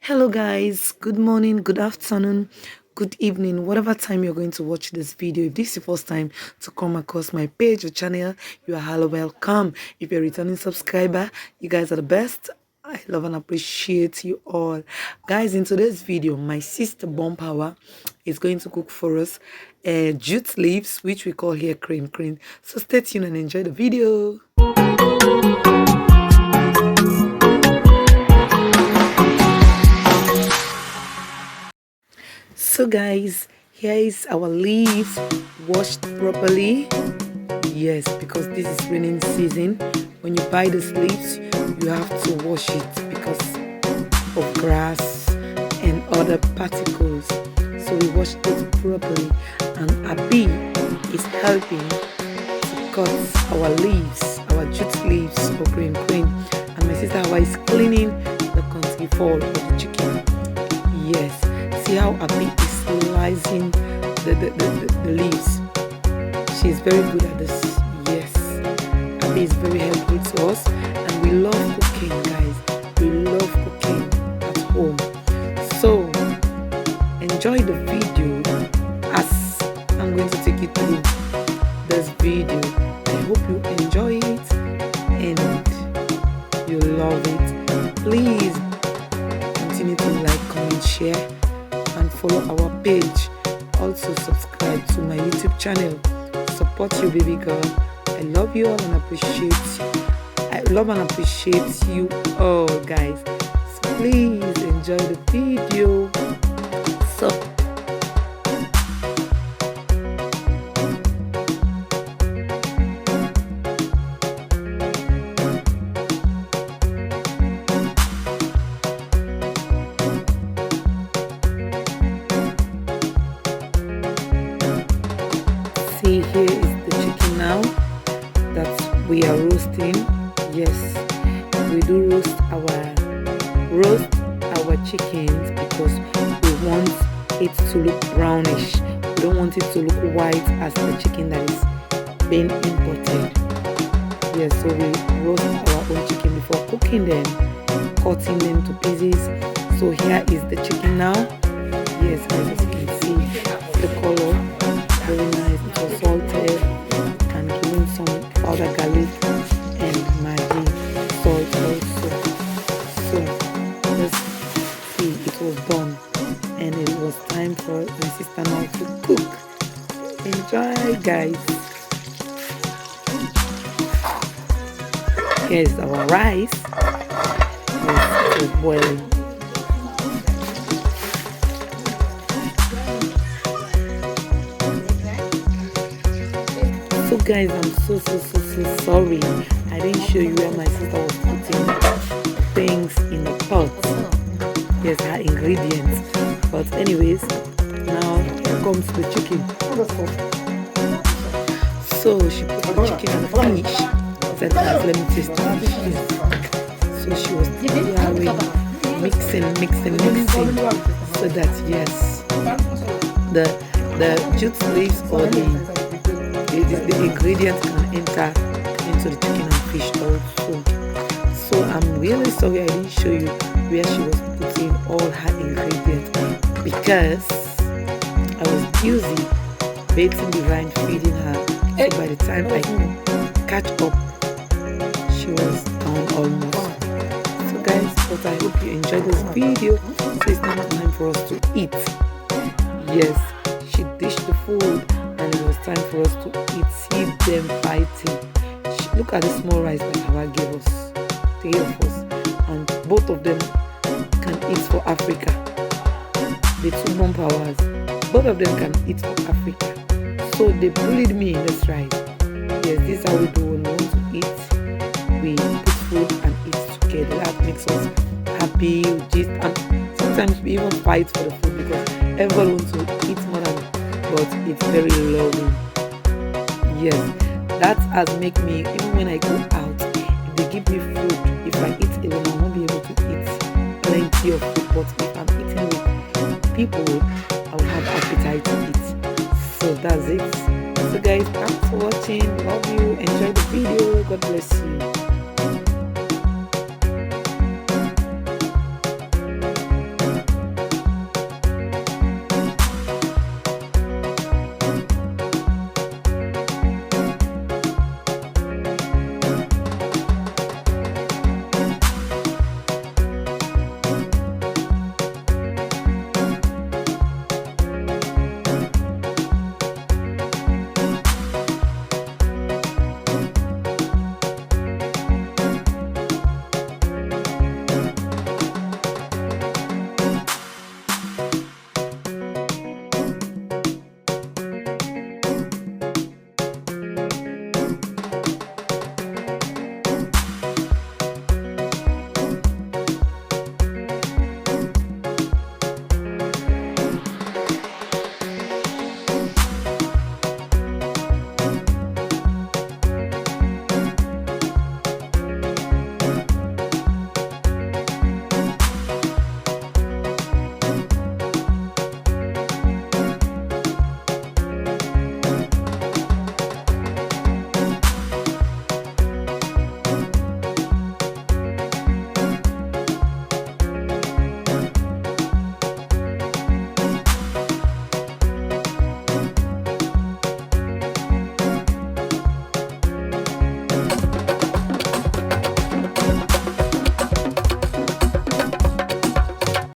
Hello, guys. Good morning, good afternoon, good evening, whatever time you're going to watch this video. If this is your first time to come across my page or channel, you are hello, welcome. If you're a returning subscriber, you guys are the best. I love and appreciate you all. Guys, in today's video, my sister Bomp Hawa is going to cook for us jute leaves, which we call here cream. So stay tuned and enjoy the video. So guys, here is our leaves washed properly. Yes, because this is raining season. When you buy these leaves, you have to wash it because of grass and other particles. So we washed it properly, and Abi is helping to cut our leaves, our jute leaves for cream. And my sister Hawa is cleaning the conti of the chicken. Yes, see how Abi is slicing the leaves. She's very good at this. Yes, Abi is very helpful to us, and we love cooking, guys. We love cooking at home. So enjoy the video as I'm going to take you through this video. I hope you enjoy it and you love it. Please continue to like, comment, share, and follow our page. Also subscribe to my YouTube channel. Support you, baby girl. I love you all and appreciate you. I love and appreciate you all, guys. So please enjoy the video. So see, here is the chicken now that we are roasting. Yes, we do roast our chickens because we want it to look brownish. We don't want it to look white as the chicken that is being imported. Yes, so we roast our own chicken before cooking them, cutting them to pieces. So here is the chicken now. Yes, guys, as you can see the color, very nice. It was salted and given some powdered garlic and Maggi salt also. So let's see, it was done and it was time for my sister now to cook. Enjoy, guys. Here's our rice. Yes, it was boiling. So guys, I'm so sorry I didn't show you where my sister was putting things in the pot. Yes, her ingredients. But anyways, now here comes the chicken. So she put the chicken and the fish. Said, let me taste it. So she was mixing so that yes, the jute leaves or the ingredients can enter into the chicken and fish also. So I'm really sorry I didn't show you where she was putting all her ingredients because I was busy bathing the vine, feeding her. So by the time I catch up, she was down almost. So guys, but I hope you enjoyed this video. So it's now time for us to eat. Yes, she dished the food and it was time for us to eat. See them fighting. Look at the small rice that Hawa gave us, 3 of us, and both of them can eat for Africa. The 2 Bomp Hawas, both of them can eat for Africa. So they bullied me in this rice. Yes, this is how we do when we want to eat. We put food and eat together. That makes us happy, and sometimes we even fight for the food because everyone wants to eat more than, but it's very loving. Yes, that has make me, even when I go out, if they give me food, if I eat alone, I won't be able to eat plenty of food. But if I'm eating with people, I will have appetite to eat. So that's it. So guys, thanks for watching. Love you. Enjoy the video. God bless you.